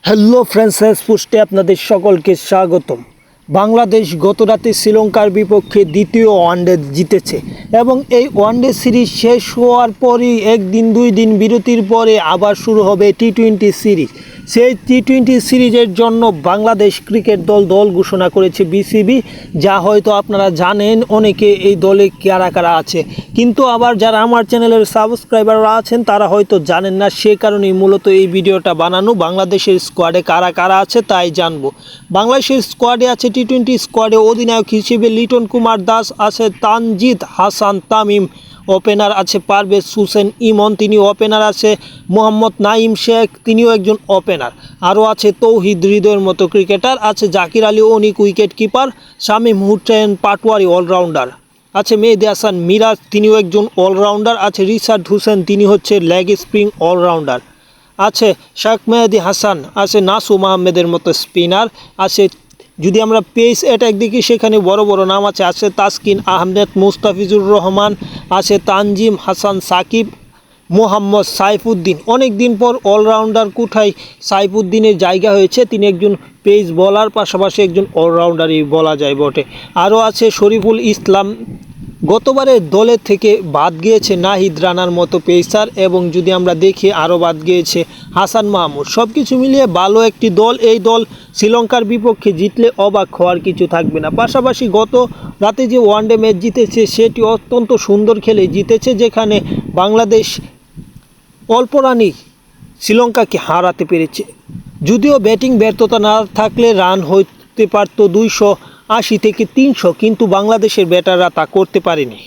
Hello friends, পোস্টে আপনাদের সকলকে স্বাগতম। বাংলাদেশ গত রাতে শ্রীলঙ্কার বিপক্ষে দ্বিতীয় ওয়ানডে জিতেছে এবং এই ওয়ানডে সিরিজ শেষ হওয়ার পরই একদিন দুই দিন বিরতির পরে আবার শুরু হবে টি-20 সিরিজ। সেই টি-20 সিরিজের জন্য বাংলাদেশ ক্রিকেট দল ঘোষণা করেছে বিসিবি, যা হয়তো আপনারা জানেন অনেকে এই দলে কারা কারা আছে, কিন্তু আবার যারা আমার চ্যানেলের সাবস্ক্রাইবাররা আছেন তারা হয়তো জানেন না। সে কারণেই মূলত এই ভিডিওটা বানানো। বাংলাদেশের স্কোয়াডে কারা কারা আছে তাই জানবো। বাংলাদেশের স্কোয়াডে আছে টি-20 স্কোয়াডে অধিনায়ক হিসেবে লিটন কুমার দাস, আছে তানজিদ হাসান তামিম, ওপেনার আছে পারভেজ হোসেন ইমন, তিনি ওপেনার, আছে মোহাম্মদ নাইম শেখ, তিনিও একজন ওপেনার, আরও আছে তৌহিদ হৃদয়ের মতো ক্রিকেটার, আছে Jaker Ali Anik wicket keeper, Shamim Hossain Patwary allrounder, আছে মেহেদী হাসান মিরাজ, তিনিও একজন অলরাউন্ডার, আছে রিশাদ হোসেন, তিনি হচ্ছে লেগ স্পিন অলরাউন্ডার, আছে শেখ মেহেদী হাসান, আছে নাসুম আহমেদের মতো স্পিনার, আছে যদি আমরা পেস অ্যাটাক দেখি সেখানে বড় বড় নাম আছে তাসকিন আহমেদ, মুস্তাফিজুর রহমান, আছে তানজিম হাসান সাকিব, মোহাম্মদ সাইফুদ্দিন। অনেক দিন পর অলরাউন্ডার কোঠায় সাইফুদ্দিনের জায়গা হয়েছে, তিনি একজন পেস বলার পাশাপাশি একজন অলরাউন্ডারই বলা যায় বটে। আরও আছে শরীফুল ইসলাম, গতবারের দলের থেকে বাদ গিয়েছে নাহিদ রানার মতো পেসার, এবং যদি আমরা দেখি আরও বাদ গিয়েছে হাসান মাহমুদ। সব কিছু মিলিয়ে ভালো একটি দল। এই দল শ্রীলঙ্কার বিপক্ষে জিতলে অবাক হওয়ার কিছু থাকবে না। পাশাপাশি গত রাতে যে ওয়ানডে ম্যাচ জিতেছে সেটি অত্যন্ত সুন্দর খেলে জিতেছে, যেখানে বাংলাদেশ অল্প রানই শ্রীলঙ্কাকে হারাতে পেরেছে। যদিও ব্যাটিং ব্যর্থতা না থাকলে রান হতে পারত 280 থেকে 300, কিন্তু বাংলাদেশের ব্যাটাররা তা করতে পারেনি।